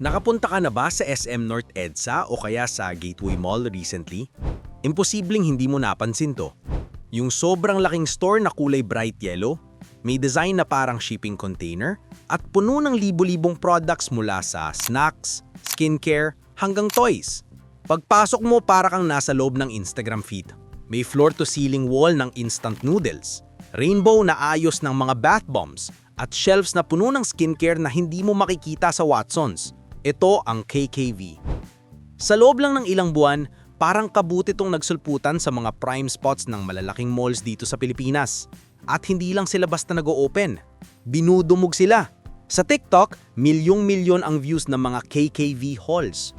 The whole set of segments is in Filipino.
Nakapunta ka na ba sa SM North EDSA o kaya sa Gateway Mall recently? Imposibleng hindi mo napansin to. Yung sobrang laking store na kulay bright yellow, may design na parang shipping container, at puno ng libo-libong products mula sa snacks, skincare, hanggang toys. Pagpasok mo para kang nasa loob ng Instagram feed. May floor-to-ceiling wall ng instant noodles, rainbow na ayos ng mga bath bombs, at shelves na puno ng skincare na hindi mo makikita sa Watsons. Ito ang KKV. Sa loob lang ng ilang buwan, parang kabuti itong nagsulputan sa mga prime spots ng malalaking malls dito sa Pilipinas. At hindi lang sila basta nag-o-open. Binudumog sila. Sa TikTok, milyong-milyon ang views ng mga KKV halls.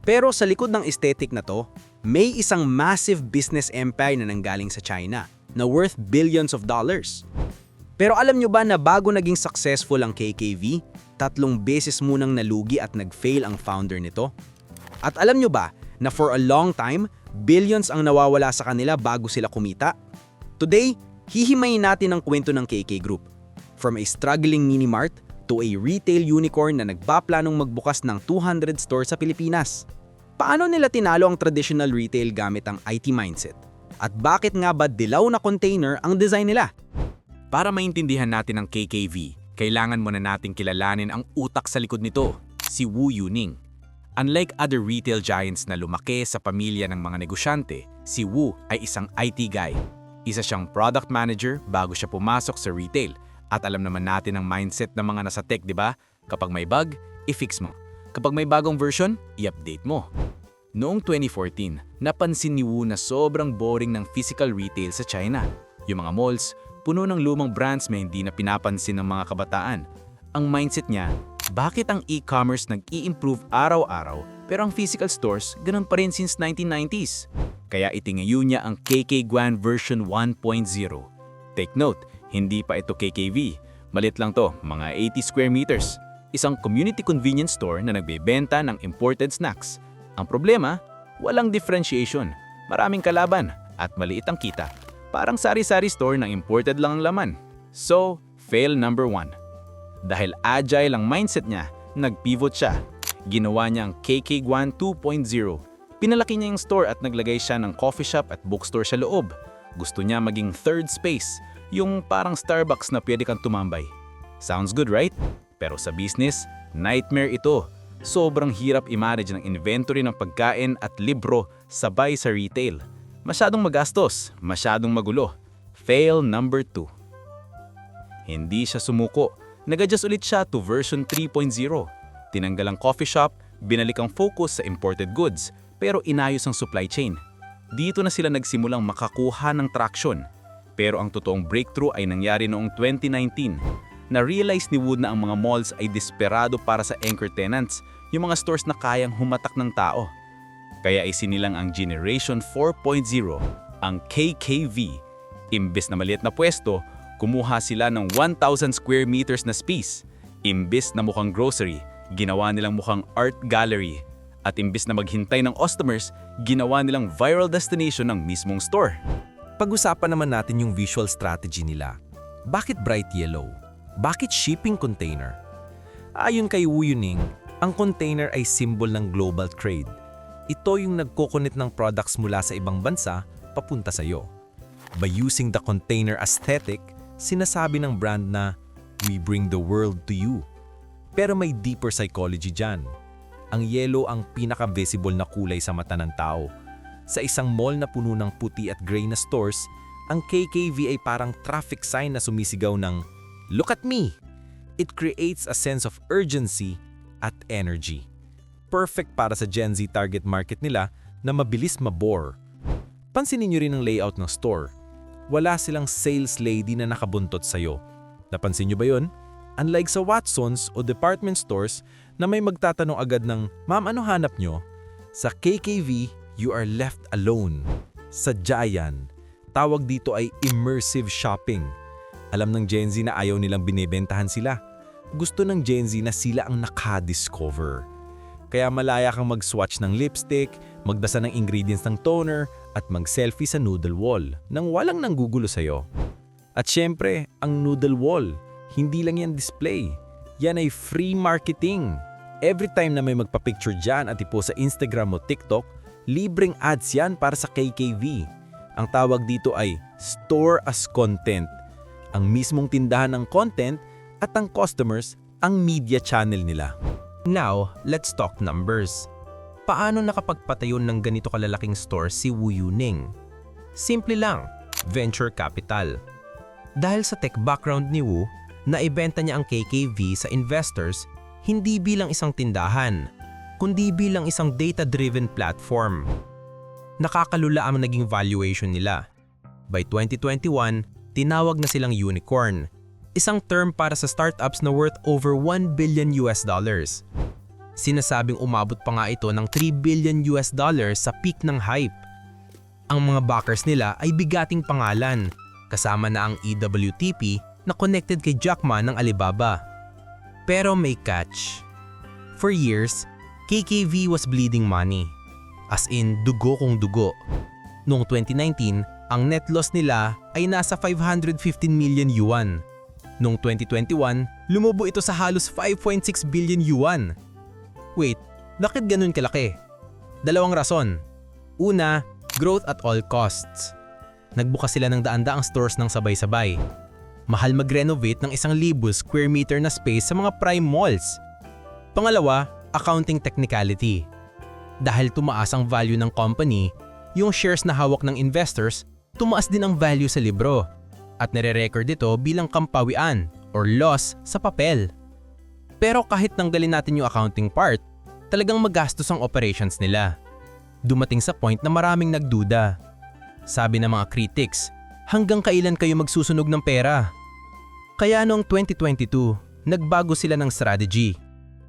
Pero sa likod ng aesthetic na to, may isang massive business empire na nanggaling sa China na worth billions of dollars. Pero alam nyo ba na bago naging successful ang KKV, 3 beses munang nalugi at nag-fail ang founder nito? At alam nyo ba na for a long time, billions ang nawawala sa kanila bago sila kumita? Today, hihimayin natin ang kwento ng KK Group. From a struggling mini-mart to a retail unicorn na nagpaplanong magbukas ng 200 stores sa Pilipinas. Paano nila tinalo ang traditional retail gamit ang IT mindset? At bakit nga ba dilaw na container ang design nila? Para maintindihan natin ang KKV, kailangan muna nating kilalanin ang utak sa likod nito, si Wu Yuning. Unlike other retail giants na lumaki sa pamilya ng mga negosyante, si Wu ay isang IT guy. Isa siyang product manager bago siya pumasok sa retail. At alam naman natin ang mindset ng mga nasa tech, di ba? Kapag may bug, i-fix mo. Kapag may bagong version, i-update mo. Noong 2014, napansin ni Wu na sobrang boring ng physical retail sa China. Yung mga malls, puno ng lumang brands na hindi na pinapansin ng mga kabataan. Ang mindset niya, bakit ang e-commerce nag-i-improve araw-araw pero ang physical stores ganun pa rin since 1990s? Kaya itingayo niya ang KK Guan version 1.0. Take note, hindi pa ito KKV. Malit lang to, mga 80 square meters. Isang community convenience store na nagbebenta ng imported snacks. Ang problema, walang differentiation, maraming kalaban at maliit ang kita. Parang sari-sari store na imported lang ang laman. So, fail number 1. Dahil agile ang mindset niya, nag-pivot siya. Ginawa niya ang KK Guan 2.0. Pinalaki niya yung store at naglagay siya ng coffee shop at bookstore sa loob. Gusto niya maging third space, yung parang Starbucks na pwede kang tumambay. Sounds good, right? Pero sa business, nightmare ito. Sobrang hirap i-manage ng inventory ng pagkain at libro sabay sa retail. Masyadong magastos, masyadong magulo. Fail number 2. Hindi siya sumuko. Nag-adjust ulit siya to version 3.0. Tinanggal ang coffee shop, binalik ang focus sa imported goods, pero inayos ang supply chain. Dito na sila nagsimulang makakuha ng traction. Pero ang totoong breakthrough ay nangyari noong 2019. Na-realize ni Wu na ang mga malls ay desperado para sa anchor tenants, yung mga stores na kayang humatak ng tao. Kaya isinilang ang Generation 4.0, ang KKV. Imbes na maliit na pwesto, kumuha sila ng 1,000 square meters na space. Imbes na mukhang grocery, ginawa nilang mukhang art gallery. At imbes na maghintay ng customers, ginawa nilang viral destination ng mismong store. Pag-usapan naman natin yung visual strategy nila. Bakit bright yellow? Bakit shipping container? Ayon kay Wu Yuning, ang container ay symbol ng global trade. Ito yung nagko-connect ng products mula sa ibang bansa papunta sa iyo. By using the container aesthetic, sinasabi ng brand na, "We bring the world to you." Pero may deeper psychology dyan. Ang yellow ang pinaka-visible na kulay sa mata ng tao. Sa isang mall na puno ng puti at gray na stores, ang KKV ay parang traffic sign na sumisigaw ng, "Look at me!" It creates a sense of urgency at energy. Perfect para sa Gen Z target market nila na mabilis mabore. Pansinin niyo rin ang layout ng store. Wala silang sales lady na nakabuntot sa'yo. Napansin niyo ba yun? Unlike sa Watsons o department stores na may magtatanong agad ng, "Ma'am, ano hanap nyo?" Sa KKV, you are left alone. Sa Giant, tawag dito ay immersive shopping. Alam ng Gen Z na ayaw nilang binibentahan sila. Gusto ng Gen Z na sila ang nakadiscover. Kaya malaya kang mag-swatch ng lipstick, magdasa ng ingredients ng toner, at mag-selfie sa noodle wall nang walang nanggugulo sa'yo. At syempre, ang noodle wall, hindi lang yan display. Yan ay free marketing. Every time na may magpa-picture dyan at ipost sa Instagram o TikTok, libreng ads yan para sa KKV. Ang tawag dito ay Store as Content. Ang mismong tindahan ng content at ang customers ang media channel nila. Now, let's talk numbers. Paano nakapagpatayo ng ganito kalalaking store si Wu Yuning? Simple lang, venture capital. Dahil sa tech background ni Wu, naibenta niya ang KKV sa investors hindi bilang isang tindahan, kundi bilang isang data-driven platform. Nakakalula ang naging valuation nila. By 2021, tinawag na silang unicorn, isang term para sa startups na worth over $1 billion. Sinasabing umabot pa nga ito ng $3 billion sa peak ng hype. Ang mga backers nila ay bigating pangalan, kasama na ang EWTP na connected kay Jack Ma ng Alibaba. Pero may catch. For years, KKV was bleeding money. As in, dugo kung dugo. Noong 2019, ang net loss nila ay nasa 515 million yuan. Noong 2021, lumubo ito sa halos 5.6 billion yuan. Wait, bakit ganun kalaki? Dalawang rason. Una, growth at all costs. Nagbukas sila ng daan-daang stores ng sabay-sabay. Mahal mag-renovate ng 1,000 square meter na space sa mga prime malls. Pangalawa, accounting technicality. Dahil tumaas ang value ng company, yung shares na hawak ng investors, tumaas din ang value sa libro at nire-record ito bilang kampawian or loss sa papel. Pero kahit tanggalin natin yung accounting part, talagang magastos ang operations nila. Dumating sa point na maraming nagduda. Sabi ng mga critics, hanggang kailan kayo magsusunog ng pera? Kaya noong 2022, nagbago sila ng strategy.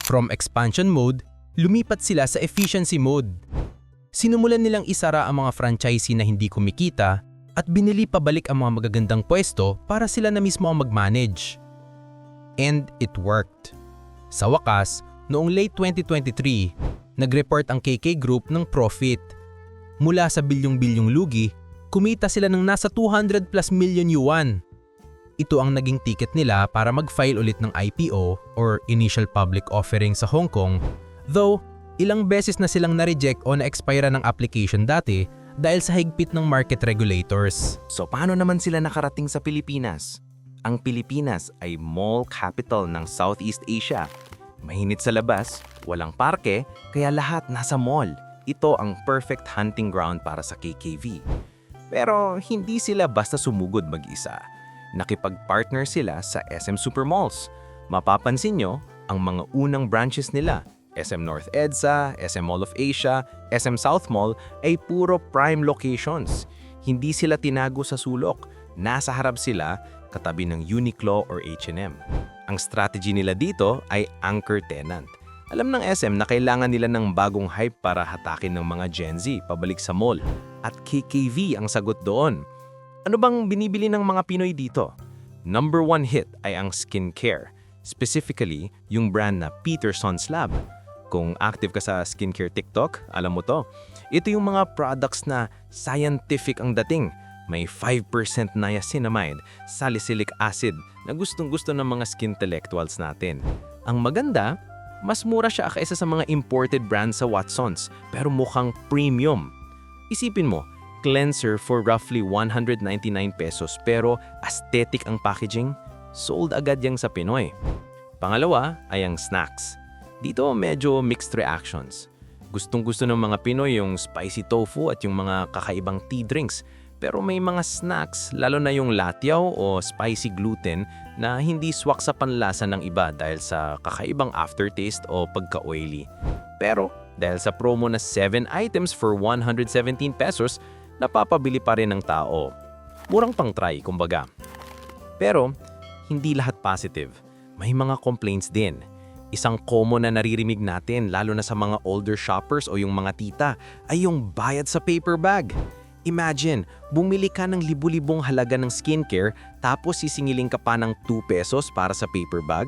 From expansion mode, lumipat sila sa efficiency mode. Sinumulan nilang isara ang mga franchisee na hindi kumikita at binili pabalik ang mga magagandang pwesto para sila na mismo ang mag-manage. And it worked. Sa wakas, noong late 2023, nag-report ang KK Group ng profit. Mula sa bilyong-bilyong lugi, kumita sila ng nasa 200 plus million yuan. Ito ang naging ticket nila para mag-file ulit ng IPO or Initial Public Offering sa Hong Kong, though ilang beses na silang na-reject o na-expire ng application dati dahil sa higpit ng market regulators. So paano naman sila nakarating sa Pilipinas? Ang Pilipinas ay mall capital ng Southeast Asia. Mainit sa labas, walang parke, kaya lahat nasa mall. Ito ang perfect hunting ground para sa KKV. Pero hindi sila basta sumugod mag-isa. Nakipag-partner sila sa SM Supermalls. Mapapansin nyo, ang mga unang branches nila, SM North EDSA, SM Mall of Asia, SM South Mall, ay puro prime locations. Hindi sila tinago sa sulok. Nasa harap sila, katabi ng Uniqlo or H&M. Ang strategy nila dito ay anchor tenant. Alam ng SM na kailangan nila ng bagong hype para hatakin ng mga Gen Z pabalik sa mall. At KKV ang sagot doon. Ano bang binibili ng mga Pinoy dito? Number 1 hit ay ang skincare. Specifically, yung brand na Peterson's Lab. Kung active ka sa skincare TikTok, alam mo to. Ito yung mga products na scientific ang dating. May 5% niacinamide, salicylic acid na gustong-gusto ng mga skintellectuals natin. Ang maganda, mas mura siya kaysa sa mga imported brands sa Watsons, pero mukhang premium. Isipin mo, cleanser for roughly 199 pesos pero aesthetic ang packaging, sold agad yang sa Pinoy. Pangalawa ay ang snacks. Dito medyo mixed reactions. Gustong-gusto ng mga Pinoy yung spicy tofu at yung mga kakaibang tea drinks. Pero may mga snacks, lalo na yung latiao o spicy gluten na hindi swak sa panlasa ng iba dahil sa kakaibang aftertaste o pagka-oily. Pero dahil sa promo na 7 items for 117 pesos, napapabili pa rin ng tao. Murang pang-try, kumbaga. Pero hindi lahat positive. May mga complaints din. Isang common na naririnig natin lalo na sa mga older shoppers o yung mga tita ay yung bayad sa paper bag. Imagine, bumili ka ng libu-libong halaga ng skincare tapos sisingiling ka pa ng 2 pesos para sa paper bag?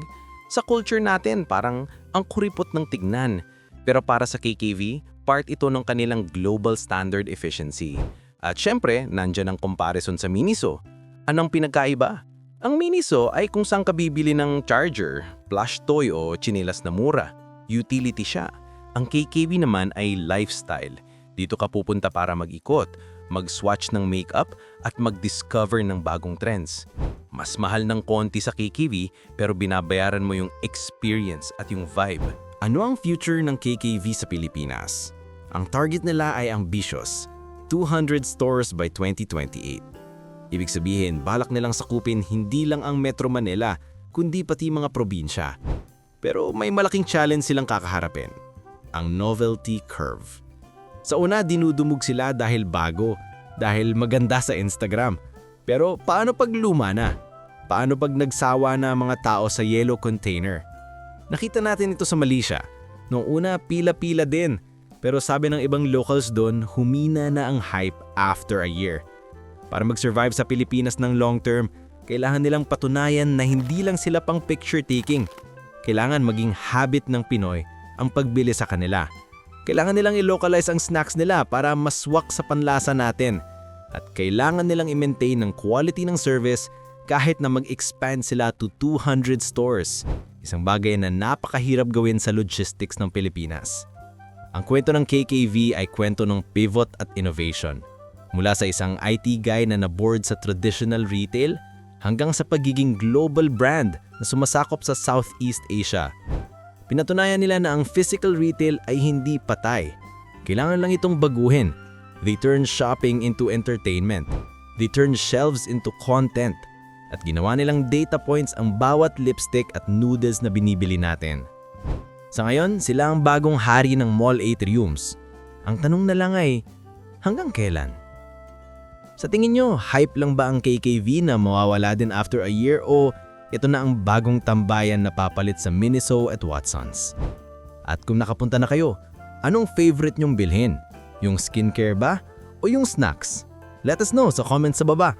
Sa culture natin, parang ang kuripot ng tignan. Pero para sa KKV, part ito ng kanilang global standard efficiency. At syempre, nandyan ang comparison sa Miniso. Anong pinagkaiba? Ang Miniso ay kung saan ka bibili ng charger, plush toy o chinelas na mura. Utility siya. Ang KKV naman ay lifestyle. Dito ka pupunta para mag-ikot, mag-swatch ng makeup at mag-discover ng bagong trends. Mas mahal ng konti sa KKV pero binabayaran mo yung experience at yung vibe. Ano ang future ng KKV sa Pilipinas? Ang target nila ay ambitious, 200 stores by 2028. Ibig sabihin, balak nilang sakupin hindi lang ang Metro Manila, kundi pati mga probinsya. Pero may malaking challenge silang kakaharapin, ang novelty curve. Sa una, dinudumog sila dahil bago, dahil maganda sa Instagram. Pero paano pag luma na? Paano pag nagsawa na mga tao sa yellow container? Nakita natin ito sa Malaysia. Noong una, pila-pila din. Pero sabi ng ibang locals doon, humina na ang hype after a year. Para mag-survive sa Pilipinas ng long term, kailangan nilang patunayan na hindi lang sila pang picture taking. Kailangan maging habit ng Pinoy ang pagbili sa kanila. Kailangan nilang i-localize ang snacks nila para maswak sa panlasa natin. At kailangan nilang i-maintain ng quality ng service kahit na mag-expand sila to 200 stores. Isang bagay na napakahirap gawin sa logistics ng Pilipinas. Ang kwento ng KKV ay kwento ng pivot at innovation. Mula sa isang IT guy na naboard sa traditional retail hanggang sa pagiging global brand na sumasakop sa Southeast Asia. Pinatunayan nila na ang physical retail ay hindi patay. Kailangan lang itong baguhin. They turn shopping into entertainment. They turn shelves into content. At ginawa nilang data points ang bawat lipstick at noodles na binibili natin. Sa ngayon, sila ang bagong hari ng mall atriums. Ang tanong na lang ay, hanggang kailan? Sa tingin nyo, hype lang ba ang KKV na mawawala din after a year o ito na ang bagong tambayan na papalit sa Miniso at Watsons? At kung nakapunta na kayo, anong favorite nyong bilhin? Yung skincare ba o yung snacks? Let us know sa comments sa baba.